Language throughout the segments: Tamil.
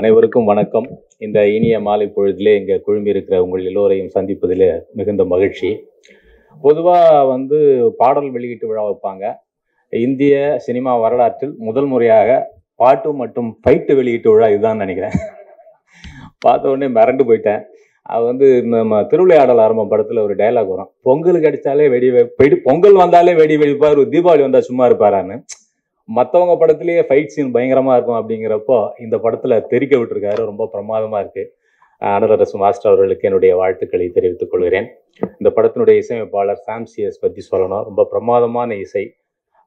அனைவருக்கும் வணக்கம். இந்த இனிய மாலை பொழுதிலே இங்கே குழுமி இருக்கிற உங்கள் எல்லோரையும் சந்திப்பதில் மிகுந்த மகிழ்ச்சி. பொதுவாக பாடல் வெளியீட்டு விழா வைப்பாங்க. இந்திய சினிமா வரலாற்றில் முதல் முறையாக பாட்டு மற்றும் ஃபைட்டு வெளியீட்டு விழா இதுதான் நினைக்கிறேன். பார்த்த உடனே மிரண்டு போயிட்டேன். அது நம்ம திருவிளையாடல் ஆரம்ப படத்தில் ஒரு டைலாக் வரும், பொங்கலுக்கு அடித்தாலே பொங்கல் வந்தாலே வெடி வெடிப்பார், தீபாவளி வந்தால் சும்மா இருப்பாரான்னு. மற்றவங்க படத்திலேயே ஃபைட் சீன் பயங்கரமாக இருக்கும். அப்படிங்கிறப்போ இந்த படத்தில் தெரிக்க விட்டுருக்காரு. ரொம்ப பிரமாதமாக இருக்குது. அனுரரசு மாஸ்டர் அவர்களுக்கு என்னுடைய வாழ்த்துக்களை தெரிவித்துக் கொள்கிறேன். இந்த படத்தினுடைய இசையமைப்பாளர் சாம்சிஎஸ் பற்றி சொல்லணும். ரொம்ப பிரமாதமான இசை.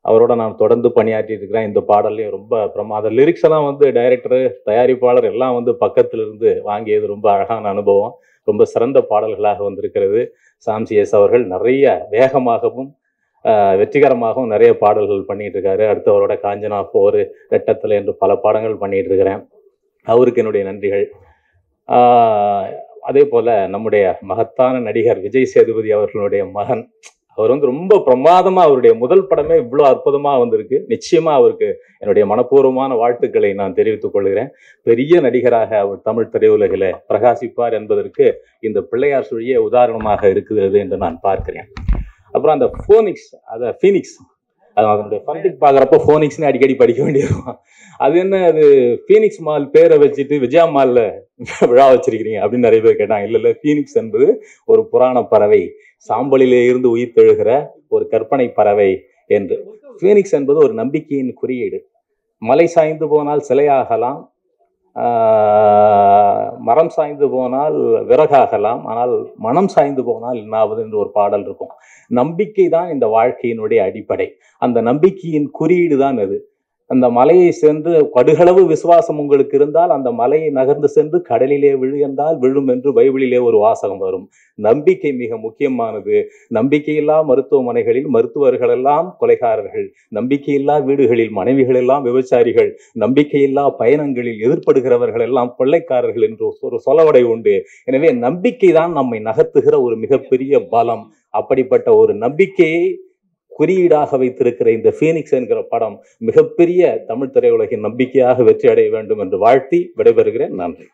அவரோட நான் தொடர்ந்து பணியாற்றிட்டு இருக்கிறேன். இந்த பாடல்லையும் ரொம்ப பிரமாத லிரிக்ஸ் எல்லாம் டைரக்டர், தயாரிப்பாளர் எல்லாம் பக்கத்துல இருந்து வாங்கியது ரொம்ப அழகான அனுபவம். ரொம்ப சிறந்த பாடல்களாக வந்திருக்கிறது. சாம்சிஎஸ் அவர்கள் நிறைய வேகமாகவும் வெற்றிகரமாகவும் நிறைய பாடல்கள் பண்ணிட்டு இருக்காரு. அடுத்தவரோட காஞ்சனா 4, ரெட்டத்தில் என்று பல பாடங்கள் பண்ணிட்டு இருக்கிறேன். அவருக்கு என்னுடைய நன்றிகள். அதே போல நம்முடைய மகத்தான நடிகர் விஜய் சேதுபதி அவர்களுடைய மகன், அவர் ரொம்ப பிரமாதமா, அவருடைய முதல் படமே இவ்வளோ அற்புதமா வந்திருக்கு. நிச்சயமா அவருக்கு என்னுடைய மனப்பூர்வமான வாழ்த்துக்களை நான் தெரிவித்துக் கொள்கிறேன். பெரிய நடிகராக அவர் தமிழ் திரையுலகில் பிரகாசிப்பார் என்பதற்கு இந்த பிள்ளையார் சுழியே உதாரணமாக இருக்கிறது என்று நான் பார்க்கிறேன். அப்புறம் அந்த ஃபீனிக்ஸ் அதனுடைய ஃபண்டிக் பார்க்குறப்போ ஃபோனிக்ஸ்னு அடிக்கடி படிக்க வேண்டியிருக்கும். அது என்ன, அது ஃபீனிக்ஸ் மால் பேரை வச்சுட்டு விஜயா மாலில் விழா வச்சிருக்கிறீங்க அப்படின்னு நிறைய பேர் கேட்டாங்க. இல்லை, ஃபீனிக்ஸ் என்பது ஒரு புராண பறவை, சாம்பலிலே இருந்து உயிர் தெழுகிற ஒரு கற்பனை பறவை என்று. ஃபீனிக்ஸ் என்பது ஒரு நம்பிக்கையின் குறியீடு. மலை சாய்ந்து போனால் சிலையாகலாம், மரம் சாய்ந்து போனால் விறகாகலாம், ஆனால் மனம் சாய்ந்து போனால் என்னாவது என்று ஒரு பாடல் இருக்கும். நம்பிக்கை தான் இந்த வாழ்க்கையினுடைய அடிப்படை. அந்த நம்பிக்கையின் குறியீடு தான் அது. அந்த மலையை சென்று கடுகளவு விசுவாசம் உங்களுக்கு இருந்தால் அந்த மலையை நகர்ந்து சென்று கடலிலே விழு என்றால் விழும் என்று பைபிளிலே ஒரு வாசகம் வரும். நம்பிக்கை மிக முக்கியமானது. நம்பிக்கையில்லா மருத்துவமனைகளில் மருத்துவர்கள் எல்லாம் கொலைகாரர்கள், நம்பிக்கையில்லா வீடுகளில் மனைவிகள் எல்லாம் விபச்சாரிகள், நம்பிக்கையில்லா பயணங்களில் எதிர்ப்படுகிறவர்கள் எல்லாம் கொள்ளைக்காரர்கள் என்று ஒரு சொலவடை உண்டு. எனவே நம்பிக்கை தான் நம்மை நகர்த்துகிற ஒரு மிகப்பெரிய பலம். அப்படிப்பட்ட ஒரு நம்பிக்கையை குறியீடாக வைத்திருக்கிற இந்த ஃபீனிக்ஸ் என்கிற படம் மிகப்பெரிய தமிழ் திரையுலகின் நம்பிக்கையாக வெற்றி அடைய வேண்டும் என்று வாழ்த்தி விடைபெறுகிறேன். நன்றி.